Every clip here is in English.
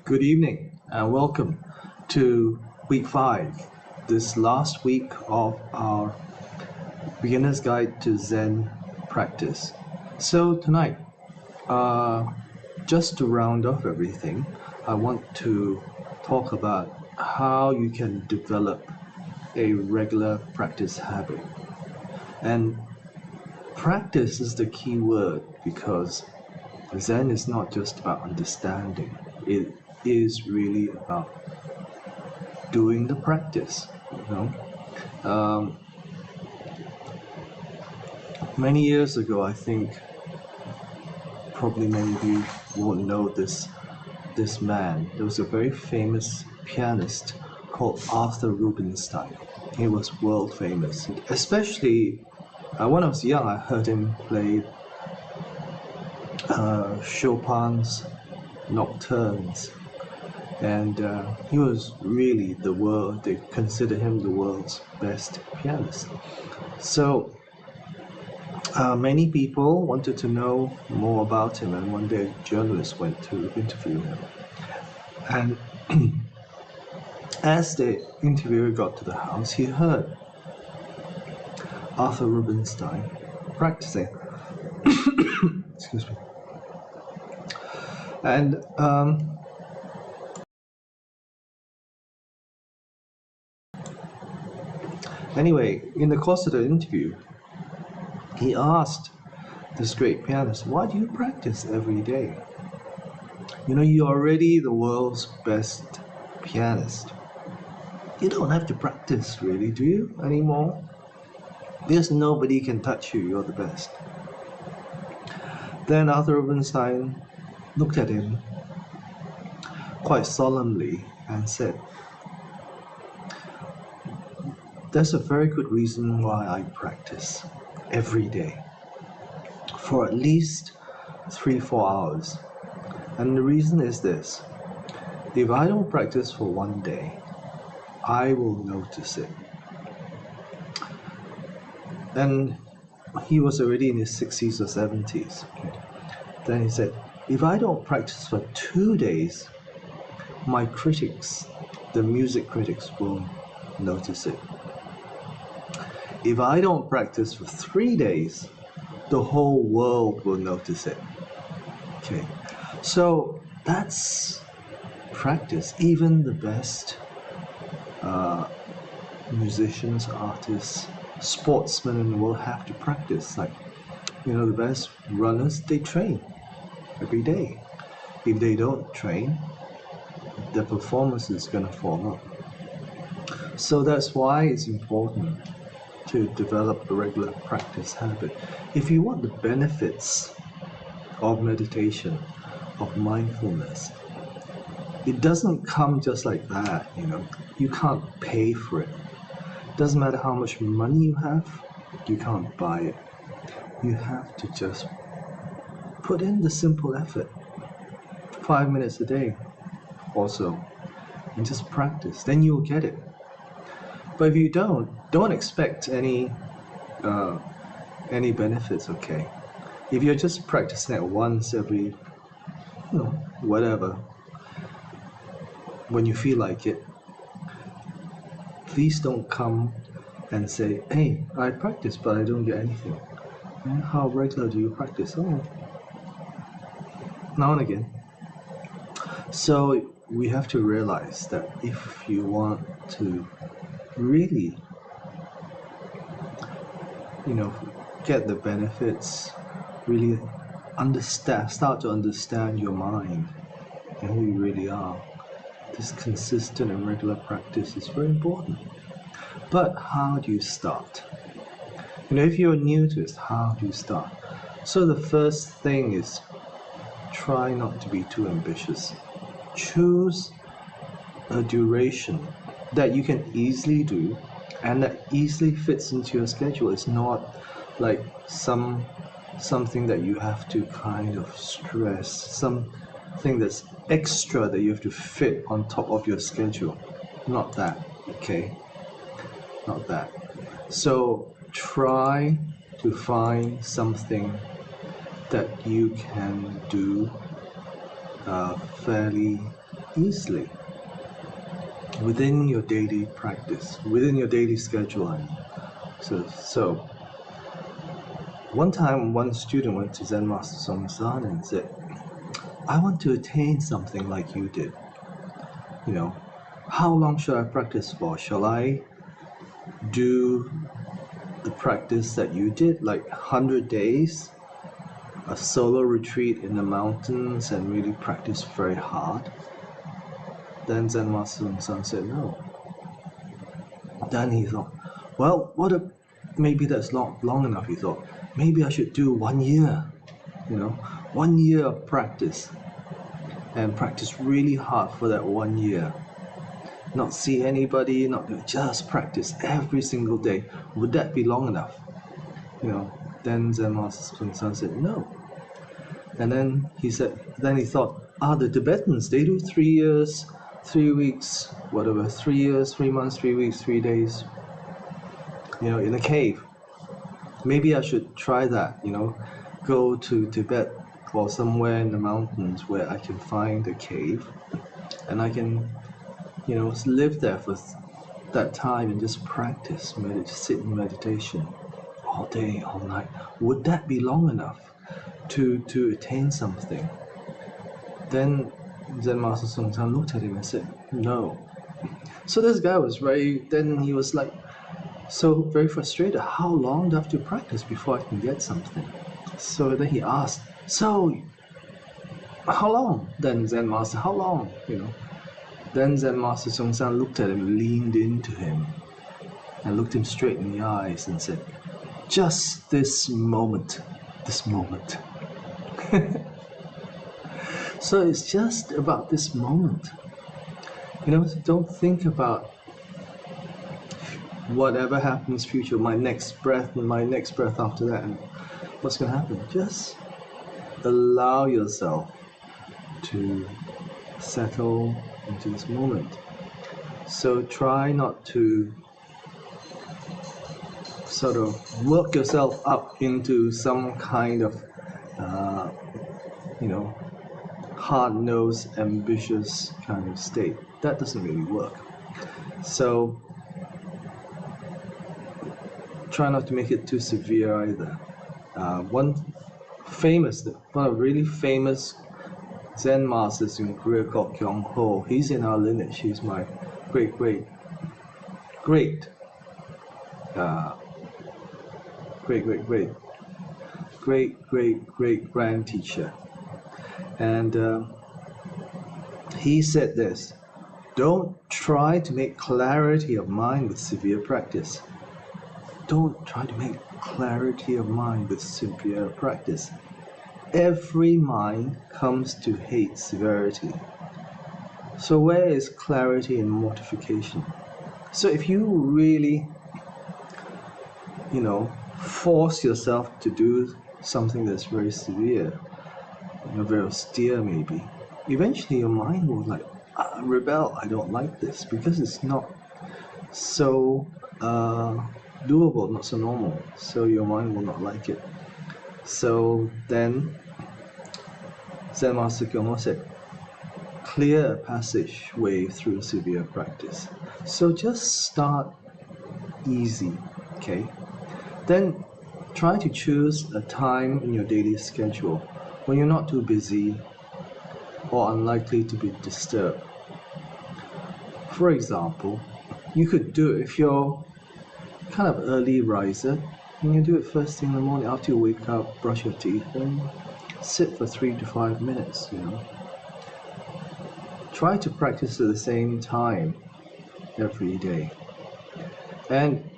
Good evening and welcome to week 5, this last week of our beginner's guide to Zen practice. So tonight, just to round off everything, I want to talk about how you can develop a regular practice habit. And practice is the key word because Zen is not just about understanding. It is really about doing the practice. Many years ago, I think probably many of you won't know this man. There was a very famous pianist called Arthur Rubinstein. He was world famous, especially when I was young. I heard him play Chopin's Nocturnes, and he was really they consider him the world's best pianist. So many people wanted to know more about him, and one day a journalist went to interview him. And as the interviewer got to the house, he heard Arthur Rubinstein practicing. Excuse me. And anyway, in the course of the interview, he asked this great pianist, "Why do you practice every day? You're already the world's best pianist. You don't have to practice, really, do you, anymore? Because nobody can touch you, you're the best." Then Arthur Rubinstein looked at him quite solemnly and said, "There's a very good reason why I practice every day for at least 3-4 hours. And the reason is this: if I don't practice for one day, I will notice it." And he was already in his 60s or 70s. Then he said, "If I don't practice for 2 days, my critics, the music critics, will notice it. If I don't practice for 3 days, the whole world will notice it." Okay, so that's practice. Even the best musicians, artists, sportsmen in the world have to practice. Like, the best runners, they train every day. If they don't train, their performance is going to fall off. So that's why it's important to develop a regular practice habit. If you want the benefits of meditation, of mindfulness, it doesn't come just like that. You can't pay for it. Doesn't matter how much money you have, you can't buy it. You have to just put in the simple effort, 5 minutes a day or so, and just practice. Then you'll get it. But if you don't expect any benefits. Okay, if you're just practicing it once every whatever, when you feel like it, please don't come and say, "Hey, I practice but I don't get anything." How regular do you practice? Oh, now and again. So we have to realize that if you want to really get the benefits, really start to understand your mind and who you really are, this consistent and regular practice is very important. But how do you start? If you're new to it, how do you start? So the first thing is, try not to be too ambitious. Choose a duration that you can easily do and that easily fits into your schedule. It's not like something that you have to kind of stress, something that's extra that you have to fit on top of your schedule. Not that, okay? Not that. So try to find something that you can do fairly easily within your daily practice, within your daily schedule. So one time, one student went to Zen Master Song San and said, I want to attain something like you did. You know, how long should I practice for? Shall I do the practice that you did, like 100 days, a solo retreat in the mountains and really practice very hard? Then Zen Master Song San said no. Then he thought, well, maybe that's not long enough. He thought, maybe I should do 1 year, 1 year of practice, and practice really hard for that 1 year. Not see anybody, just practice every single day. Would that be long enough? Then Zen Master Song San said no. And then he thought, the Tibetans, they do 3 years, 3 weeks, whatever, 3 years, 3 months, 3 weeks, 3 days, in a cave. Maybe I should try that, go to Tibet or somewhere in the mountains where I can find a cave and I can, live there for that time and just practice, sit in meditation all day, all night. Would that be long enough to attain something? Then Zen Master Song San looked at him and said, no. So this guy was very frustrated. How long do I have to practice before I can get something? So then he asked, so how long? Then Zen Master, how long? Then Zen Master Song San looked at him, leaned into him, and looked him straight in the eyes and said, just this moment. So it's just about this moment. Don't think about whatever happens future, my next breath after that, and what's going to happen. Just allow yourself to settle into this moment. So try not to sort of work yourself up into some kind of hard-nosed, ambitious kind of state. That doesn't really work. So try not to make it too severe either. One of really famous Zen masters in Korea called Kyung Ho. He's in our lineage. He's my great grand teacher. And he said this: don't try to make clarity of mind with severe practice. Don't try to make clarity of mind with severe practice. Every mind comes to hate severity. So where is clarity in mortification? So if you really, force yourself to do something that's very severe, very austere maybe, eventually your mind will rebel. I don't like this because it's not so doable, not so normal. So your mind will not like it. So then Zen Master Kyung Ho said, clear a passageway through severe practice. So just start easy, okay? Then try to choose a time in your daily schedule when you're not too busy or unlikely to be disturbed. For example, you could do it if you're kind of early riser, and you do it first thing in the morning after you wake up, brush your teeth, and sit for 3 to 5 minutes, Try to practice at the same time every day. And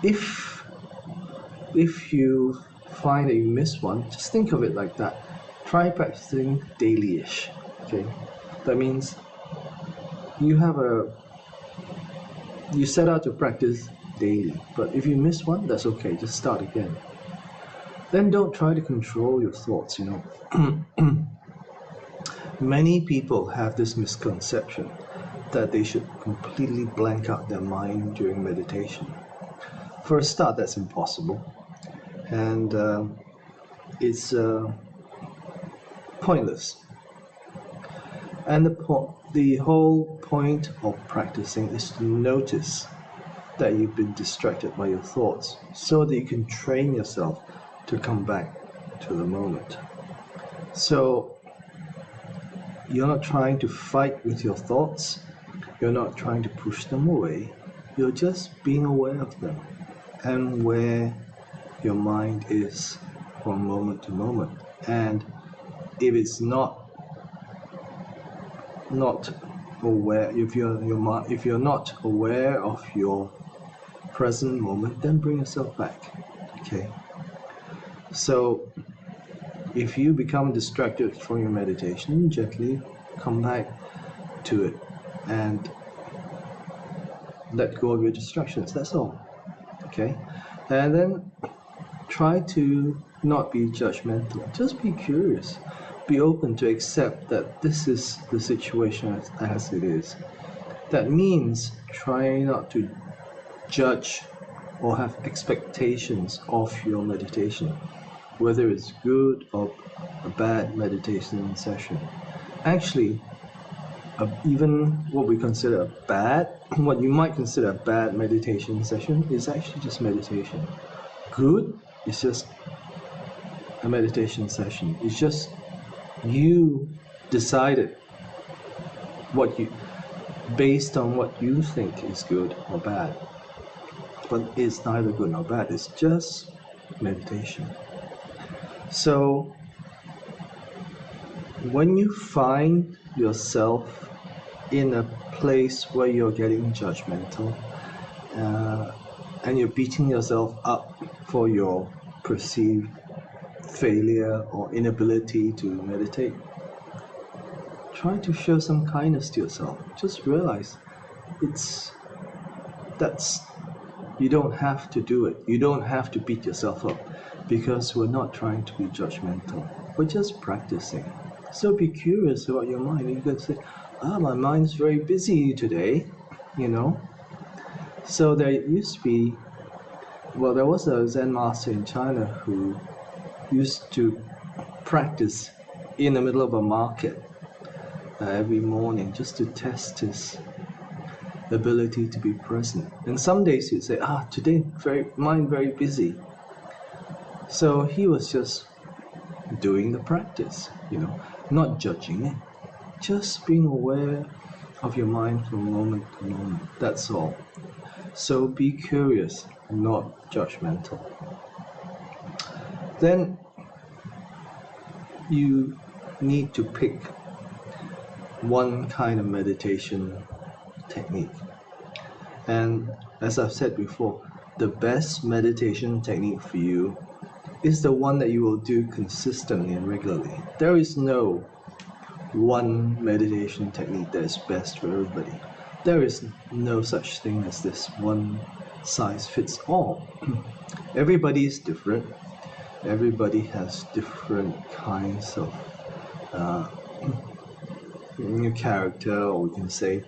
if you find that you miss one, just think of it like that. Try practicing daily-ish, okay? That means you set out to practice daily, but if you miss one, that's okay, just start again. Then don't try to control your thoughts, Many people have this misconception that they should completely blank out their mind during meditation. For a start, that's impossible, and it's pointless. And the whole point of practicing is to notice that you've been distracted by your thoughts so that you can train yourself to come back to the moment. So you're not trying to fight with your thoughts, you're not trying to push them away, you're just being aware of them and where your mind is from moment to moment. And if it's not aware, if you're not aware of your present moment, then bring yourself back. Okay, so if you become distracted from your meditation, gently come back to it and let go of your distractions. That's all. Okay, and then try to not be judgmental. Just be curious. Be open to accept that this is the situation as it is. That means try not to judge or have expectations of your meditation, whether it's good or a bad meditation session. Actually, even what we consider what you might consider a bad meditation session is actually just meditation. Good is just a meditation session. It's just you decided based on what you think is good or bad. But it's neither good nor bad, it's just meditation. So when you find yourself in a place where you're getting judgmental and you're beating yourself up for your perceived failure or inability to meditate, try to show some kindness to yourself. Just realize you don't have to do it. You don't have to beat yourself up, because we're not trying to be judgmental. We're just practicing. So be curious about your mind. You can say, my mind's very busy today, So there was a Zen master in China who used to practice in the middle of a market every morning just to test his ability to be present. And some days he'd say, today mind very busy. So he was just doing the practice, not judging it, just being aware of your mind from moment to moment. That's all. So be curious, not judgmental. Then you need to pick one kind of meditation technique. And as I've said before, the best meditation technique for you is the one that you will do consistently and regularly. There is no one meditation technique that is best for everybody. There is no such thing as this one size fits all. Everybody is different. Everybody has different kinds of character, or we can say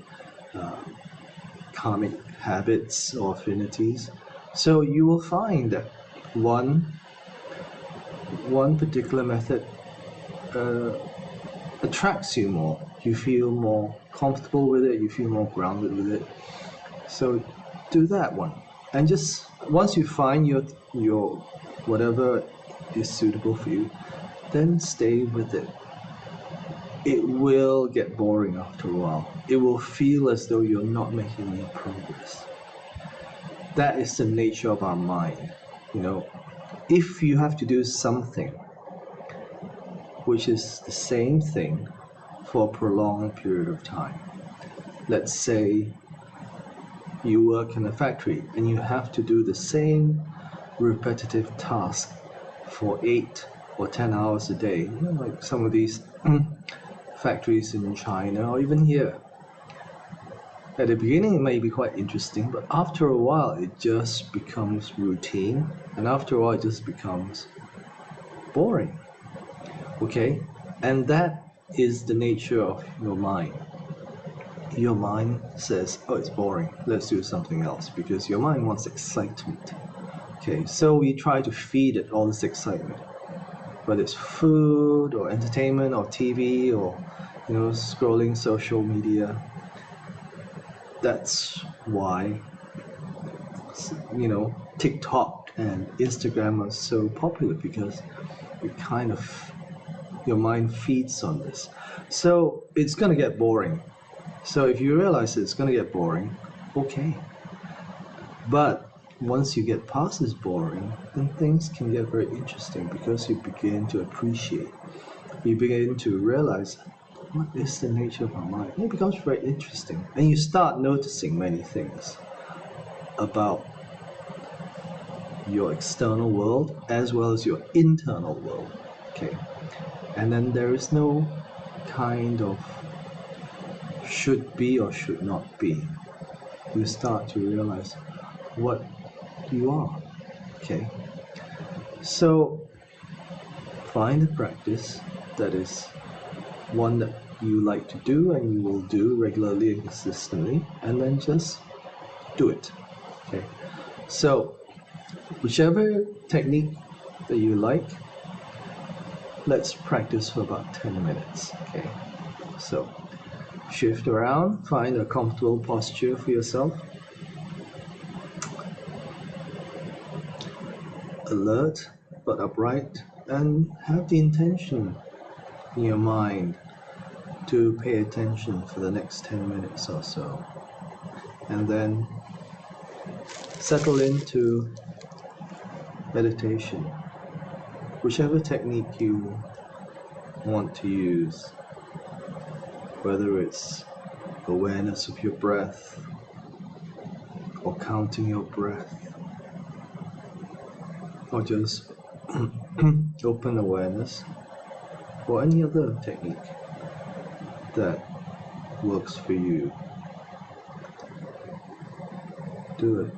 karmic habits or affinities. So you will find that one particular method attracts you more. You feel more comfortable with it, you feel more grounded with it. So do that one. And just once you find your whatever is suitable for you, then stay with it. It will get boring after a while. It will feel as though you're not making any progress. That is the nature of our mind. If you have to do something which is the same thing for a prolonged period of time, let's say you work in a factory and you have to do the same repetitive task for 8 or 10 hours a day, like some of these factories in China or even here. At the beginning it may be quite interesting, but after a while it just becomes routine, and after a while it just becomes boring. Okay? And that is the nature of your mind. Your mind says, it's boring, let's do something else, because your mind wants excitement. Okay, so we try to feed it all this excitement, whether it's food or entertainment or TV or scrolling social media. That's why, TikTok and Instagram are so popular, because it kind of, your mind feeds on this. So it's going to get boring. So if you realize it's going to get boring, okay. But once you get past this boring, then things can get very interesting, because you begin to appreciate, you begin to realize what is the nature of our mind. And it becomes very interesting. And you start noticing many things about your external world as well as your internal world. Okay. And then there is no kind of should be or should not be. You start to realize what you are. Okay. So find a practice that is one that you like to do and you will do regularly and consistently, and then just do it. Okay. So whichever technique that you like, let's practice for about 10 minutes. Okay. So shift around, find a comfortable posture for yourself. Alert but upright, and have the intention in your mind to pay attention for the next 10 minutes or so. And then settle into meditation, whichever technique you want to use, whether it's awareness of your breath or counting your breath, or just open awareness, or any other technique that works for you. Do it.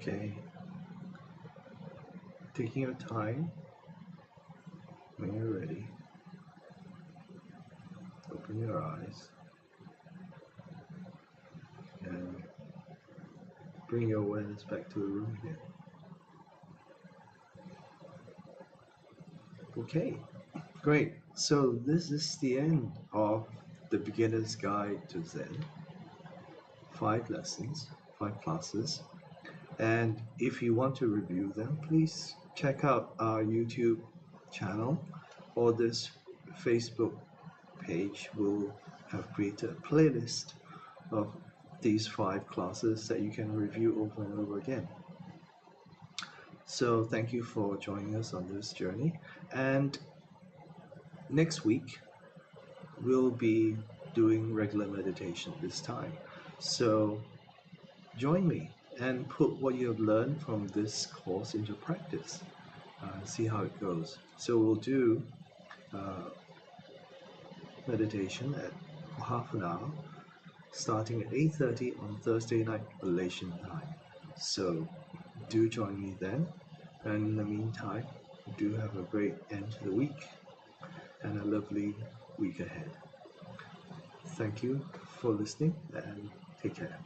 Okay. Taking your time. When you're ready, open your eyes and bring your awareness back to the room again. Okay, great. So this is the end of the Beginner's Guide to Zen. 5 lessons, 5 classes. And if you want to review them, please check out our YouTube channel or this Facebook page. Will have created a playlist of these 5 classes that you can review over and over again. So thank you for joining us on this journey. And next week, we'll be doing regular meditation this time. So join me and put what you have learned from this course into practice. See how it goes. So we'll do meditation at half an hour, starting at 8:30 on Thursday night Malaysian time. So do join me then. And in the meantime, do have a great end to the week and a lovely week ahead. Thank you for listening and take care.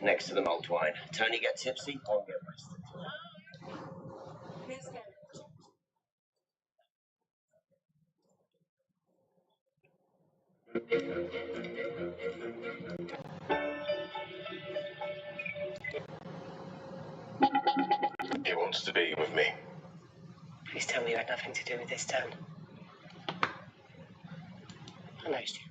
Next to the mulled wine. Tony get tipsy, I'll get wasted. He wants to be with me. Please tell me you had nothing to do with this turn. I know, Stephen.